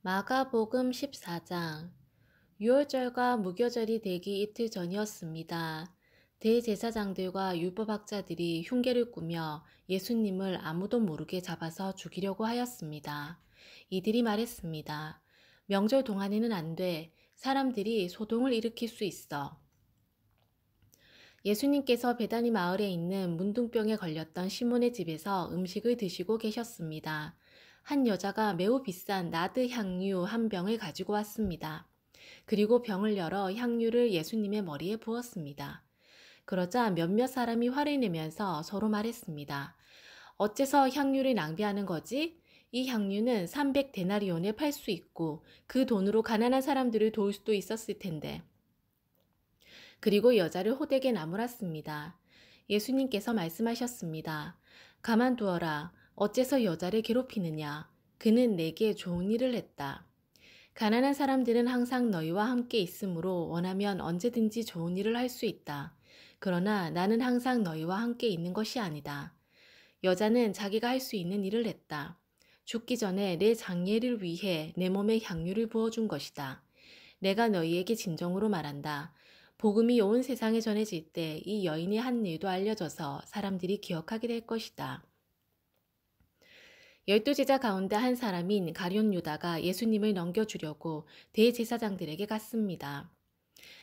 마가복음 14장. 유월절과 무교절이 되기 이틀 전이었습니다. 대제사장들과 율법학자들이 흉계를 꾸며 예수님을 아무도 모르게 잡아서 죽이려고 하였습니다. 이들이 말했습니다. 명절 동안에는 안 돼. 사람들이 소동을 일으킬 수 있어. 예수님께서 베다니 마을에 있는 문둥병에 걸렸던 시몬의 집에서 음식을 드시고 계셨습니다. 한 여자가 매우 비싼 나드 향유 한 병을 가지고 왔습니다. 그리고 병을 열어 향유를 예수님의 머리에 부었습니다. 그러자 몇몇 사람이 화를 내면서 서로 말했습니다. 어째서 향유를 낭비하는 거지? 이 향유는 300데나리온에 팔 수 있고 그 돈으로 가난한 사람들을 도울 수도 있었을 텐데. 그리고 여자를 호되게 나무랐습니다. 예수님께서 말씀하셨습니다. 가만두어라. 어째서 여자를 괴롭히느냐? 그는 내게 좋은 일을 했다. 가난한 사람들은 항상 너희와 함께 있으므로 원하면 언제든지 좋은 일을 할 수 있다. 그러나 나는 항상 너희와 함께 있는 것이 아니다. 여자는 자기가 할 수 있는 일을 했다. 죽기 전에 내 장례를 위해 내 몸에 향유를 부어준 것이다. 내가 너희에게 진정으로 말한다. 복음이 온 세상에 전해질 때 이 여인이 한 일도 알려져서 사람들이 기억하게 될 것이다. 12제자 가운데 한 사람인 가룟 유다가 예수님을 넘겨주려고 대제사장들에게 갔습니다.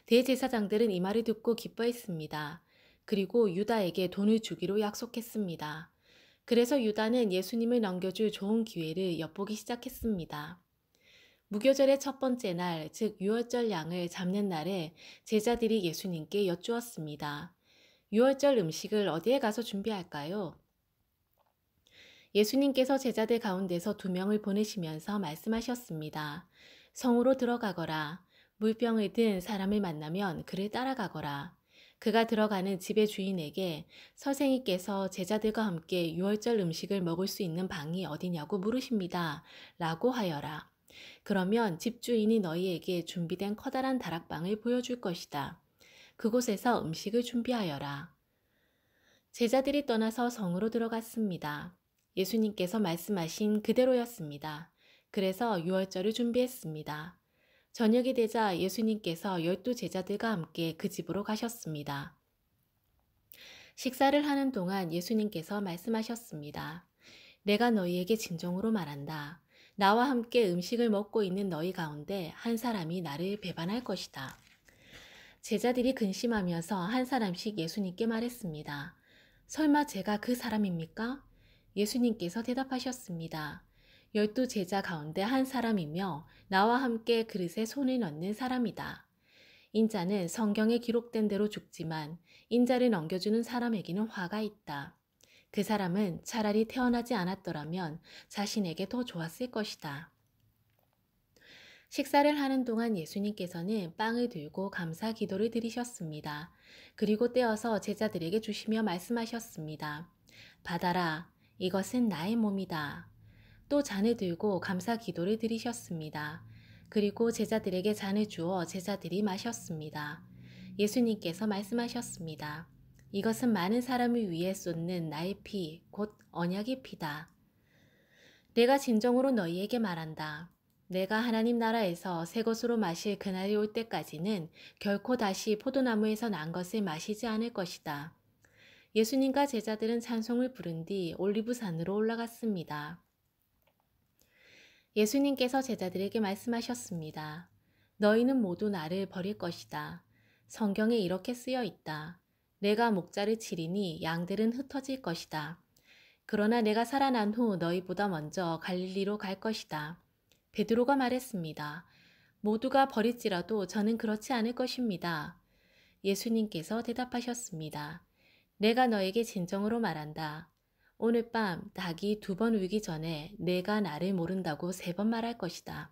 대제사장들은 이 말을 듣고 기뻐했습니다. 그리고 유다에게 돈을 주기로 약속했습니다. 그래서 유다는 예수님을 넘겨줄 좋은 기회를 엿보기 시작했습니다. 무교절의 첫 번째 날, 즉 유월절 양을 잡는 날에 제자들이 예수님께 여쭈었습니다. 유월절 음식을 어디에 가서 준비할까요? 예수님께서 제자들 가운데서 2명을 보내시면서 말씀하셨습니다. 성으로 들어가거라. 물병을 든 사람을 만나면 그를 따라가거라. 그가 들어가는 집의 주인에게 선생님께서 제자들과 함께 유월절 음식을 먹을 수 있는 방이 어디냐고 물으십니다. 라고 하여라. 그러면 집주인이 너희에게 준비된 커다란 다락방을 보여줄 것이다. 그곳에서 음식을 준비하여라. 제자들이 떠나서 성으로 들어갔습니다. 예수님께서 말씀하신 그대로였습니다. 그래서 유월절을 준비했습니다. 저녁이 되자 예수님께서 12제자들과 함께 그 집으로 가셨습니다. 식사를 하는 동안 예수님께서 말씀하셨습니다. 내가 너희에게 진정으로 말한다. 나와 함께 음식을 먹고 있는 너희 가운데 한 사람이 나를 배반할 것이다. 제자들이 근심하면서 한 사람씩 예수님께 말했습니다. 설마 제가 그 사람입니까? 예수님께서 대답하셨습니다. 12제자 가운데 한 사람이며 나와 함께 그릇에 손을 넣는 사람이다. 인자는 성경에 기록된 대로 죽지만 인자를 넘겨주는 사람에게는 화가 있다. 그 사람은 차라리 태어나지 않았더라면 자신에게 더 좋았을 것이다. 식사를 하는 동안 예수님께서는 빵을 들고 감사 기도를 드리셨습니다. 그리고 떼어서 제자들에게 주시며 말씀하셨습니다. 받아라. 이것은 나의 몸이다. 또 잔을 들고 감사 기도를 드리셨습니다. 그리고 제자들에게 잔을 주어 제자들이 마셨습니다. 예수님께서 말씀하셨습니다. 이것은 많은 사람을 위해 쏟는 나의 피, 곧 언약의 피다. 내가 진정으로 너희에게 말한다. 내가 하나님 나라에서 새 것으로 마실 그날이 올 때까지는 결코 다시 포도나무에서 난 것을 마시지 않을 것이다. 예수님과 제자들은 찬송을 부른 뒤 올리브산으로 올라갔습니다. 예수님께서 제자들에게 말씀하셨습니다. 너희는 모두 나를 버릴 것이다. 성경에 이렇게 쓰여 있다. 내가 목자를 치리니 양들은 흩어질 것이다. 그러나 내가 살아난 후 너희보다 먼저 갈릴리로 갈 것이다. 베드로가 말했습니다. 모두가 버릴지라도 저는 그렇지 않을 것입니다. 예수님께서 대답하셨습니다. 내가 너에게 진정으로 말한다. 오늘 밤 닭이 2번 울기 전에 내가 나를 모른다고 3번 말할 것이다.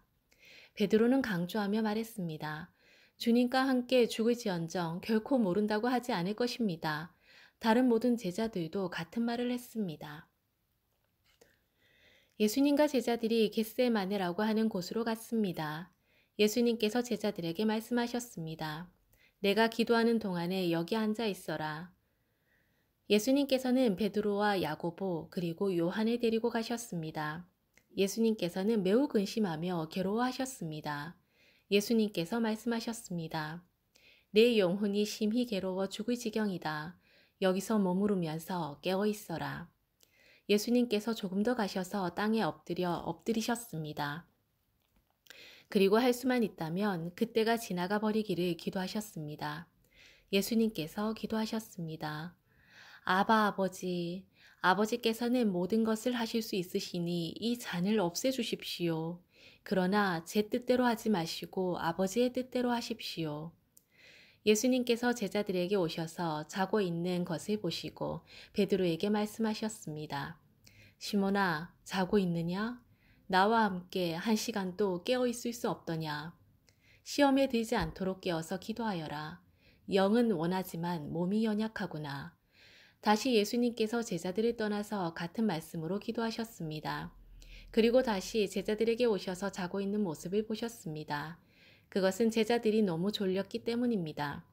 베드로는 강조하며 말했습니다. 주님과 함께 죽을지언정 결코 모른다고 하지 않을 것입니다. 다른 모든 제자들도 같은 말을 했습니다. 예수님과 제자들이 겟세마네라고 하는 곳으로 갔습니다. 예수님께서 제자들에게 말씀하셨습니다. 내가 기도하는 동안에 여기 앉아 있어라. 예수님께서는 베드로와 야고보 그리고 요한을 데리고 가셨습니다. 예수님께서는 매우 근심하며 괴로워하셨습니다. 예수님께서 말씀하셨습니다. 내 영혼이 심히 괴로워 죽을 지경이다. 여기서 머무르면서 깨어 있어라. 예수님께서 조금 더 가셔서 땅에 엎드리셨습니다. 그리고 할 수만 있다면 그때가 지나가 버리기를 기도하셨습니다. 예수님께서 기도하셨습니다. 아바 아버지, 아버지께서는 모든 것을 하실 수 있으시니 이 잔을 없애주십시오. 그러나 제 뜻대로 하지 마시고 아버지의 뜻대로 하십시오. 예수님께서 제자들에게 오셔서 자고 있는 것을 보시고 베드로에게 말씀하셨습니다. 시몬아, 자고 있느냐? 나와 함께 1시간도 깨어 있을 수 없더냐? 시험에 들지 않도록 깨어서 기도하여라. 영은 원하지만 몸이 연약하구나. 다시 예수님께서 제자들을 떠나서 같은 말씀으로 기도하셨습니다. 그리고 다시 제자들에게 오셔서 자고 있는 모습을 보셨습니다. 그것은 제자들이 너무 졸렸기 때문입니다.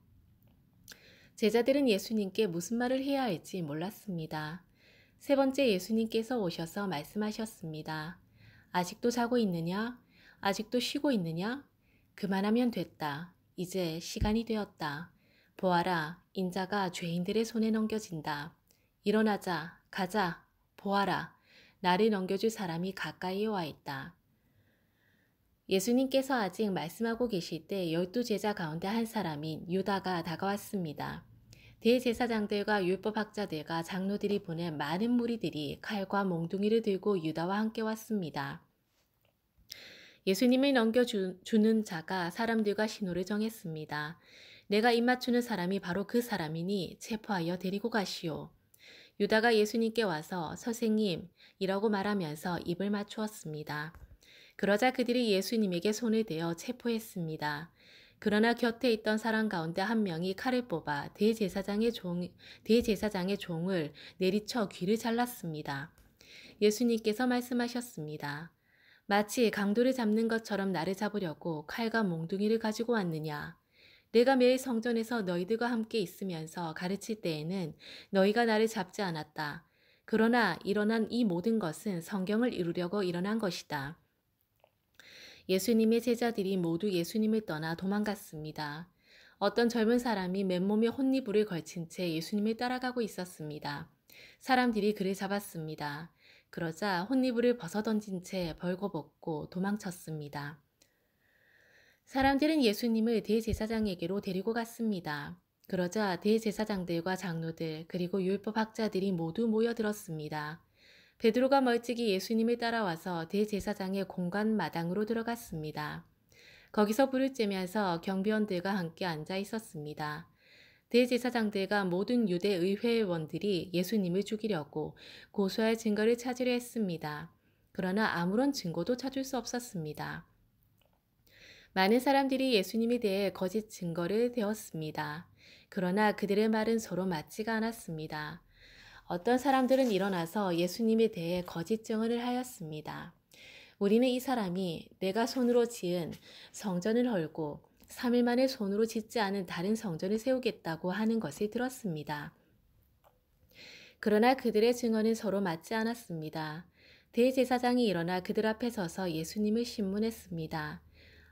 제자들은 예수님께 무슨 말을 해야 할지 몰랐습니다. 세 번째 예수님께서 오셔서 말씀하셨습니다. 아직도 자고 있느냐? 아직도 쉬고 있느냐? 그만하면 됐다. 이제 시간이 되었다. 보아라, 인자가 죄인들의 손에 넘겨진다. 일어나자, 가자, 보아라. 나를 넘겨줄 사람이 가까이에 와 있다. 예수님께서 아직 말씀하고 계실 때 12제자 가운데 한 사람인 유다가 다가왔습니다. 대제사장들과 율법학자들과 장로들이 보낸 많은 무리들이 칼과 몽둥이를 들고 유다와 함께 왔습니다. 예수님을 넘겨주는 자가 사람들과 신호를 정했습니다. 내가 입맞추는 사람이 바로 그 사람이니 체포하여 데리고 가시오. 유다가 예수님께 와서 선생님이라고 말하면서 입을 맞추었습니다. 그러자 그들이 예수님에게 손을 대어 체포했습니다. 그러나 곁에 있던 사람 가운데 한 명이 칼을 뽑아 대제사장의 종을 내리쳐 귀를 잘랐습니다. 예수님께서 말씀하셨습니다. 마치 강도를 잡는 것처럼 나를 잡으려고 칼과 몽둥이를 가지고 왔느냐. 내가 매일 성전에서 너희들과 함께 있으면서 가르칠 때에는 너희가 나를 잡지 않았다. 그러나 일어난 이 모든 것은 성경을 이루려고 일어난 것이다. 예수님의 제자들이 모두 예수님을 떠나 도망갔습니다. 어떤 젊은 사람이 맨몸에 혼니부를 걸친 채 예수님을 따라가고 있었습니다. 사람들이 그를 잡았습니다. 그러자 혼니부를 벗어던진 채 벌거벗고 도망쳤습니다. 사람들은 예수님을 대제사장에게로 데리고 갔습니다. 그러자 대제사장들과 장로들 그리고 율법학자들이 모두 모여들었습니다. 베드로가 멀찍이 예수님을 따라와서 대제사장의 공간 마당으로 들어갔습니다. 거기서 불을 쬐면서 경비원들과 함께 앉아 있었습니다. 대제사장들과 모든 유대 의회원들이 예수님을 죽이려고 고소할 증거를 찾으려 했습니다. 그러나 아무런 증거도 찾을 수 없었습니다. 많은 사람들이 예수님에 대해 거짓 증거를 대었습니다. 그러나 그들의 말은 서로 맞지가 않았습니다. 어떤 사람들은 일어나서 예수님에 대해 거짓 증언을 하였습니다. 우리는 이 사람이 내가 손으로 지은 성전을 헐고 3일 만에 손으로 짓지 않은 다른 성전을 세우겠다고 하는 것을 들었습니다. 그러나 그들의 증언은 서로 맞지 않았습니다. 대제사장이 일어나 그들 앞에 서서 예수님을 신문했습니다.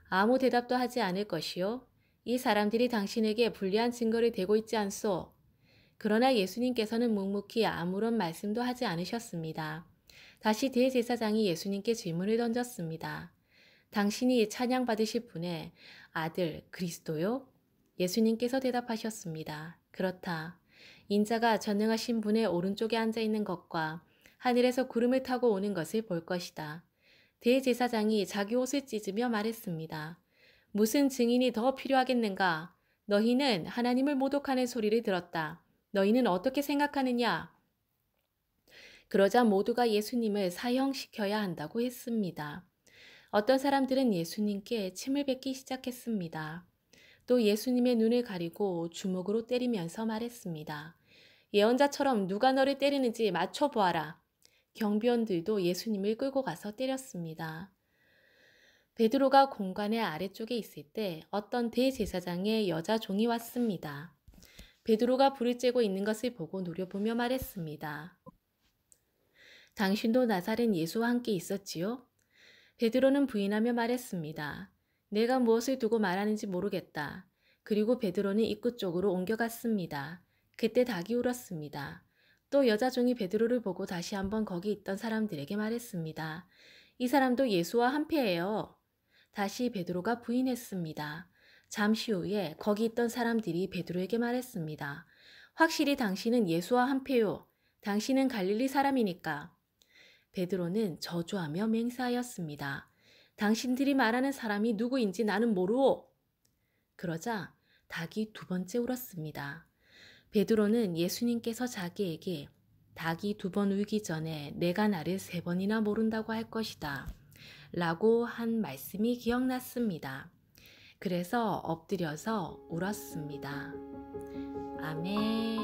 아무 대답도 하지 않을 것이요? 이 사람들이 당신에게 불리한 증거를 대고 있지 않소? 그러나 예수님께서는 묵묵히 아무런 말씀도 하지 않으셨습니다. 다시 대제사장이 예수님께 질문을 던졌습니다. 당신이 찬양받으실 분의 아들 그리스도요? 예수님께서 대답하셨습니다. 그렇다. 인자가 전능하신 분의 오른쪽에 앉아 있는 것과 하늘에서 구름을 타고 오는 것을 볼 것이다. 대제사장이 자기 옷을 찢으며 말했습니다. 무슨 증인이 더 필요하겠는가? 너희는 하나님을 모독하는 소리를 들었다. 너희는 어떻게 생각하느냐? 그러자 모두가 예수님을 사형시켜야 한다고 했습니다. 어떤 사람들은 예수님께 침을 뱉기 시작했습니다. 또 예수님의 눈을 가리고 주먹으로 때리면서 말했습니다. 예언자처럼 누가 너를 때리는지 맞춰보아라. 경비원들도 예수님을 끌고 가서 때렸습니다. 베드로가 공간의 아래쪽에 있을 때 어떤 대제사장의 여자 종이 왔습니다. 베드로가 불을 쬐고 있는 것을 보고 노려보며 말했습니다. 당신도 나사렛 예수와 함께 있었지요? 베드로는 부인하며 말했습니다. 내가 무엇을 두고 말하는지 모르겠다. 그리고 베드로는 입구 쪽으로 옮겨갔습니다. 그때 닭이 울었습니다. 또 여자 종이 베드로를 보고 다시 한번 거기 있던 사람들에게 말했습니다. 이 사람도 예수와 한패예요. 다시 베드로가 부인했습니다. 잠시 후에 거기 있던 사람들이 베드로에게 말했습니다. 확실히 당신은 예수와 한패요. 당신은 갈릴리 사람이니까. 베드로는 저주하며 맹세하였습니다. 당신들이 말하는 사람이 누구인지 나는 모르오. 그러자 닭이 두 번째 울었습니다. 베드로는 예수님께서 자기에게 닭이 두 번 울기 전에 내가 나를 세 번이나 모른다고 할 것이다 라고 한 말씀이 기억났습니다. 그래서 엎드려서 울었습니다. 아멘.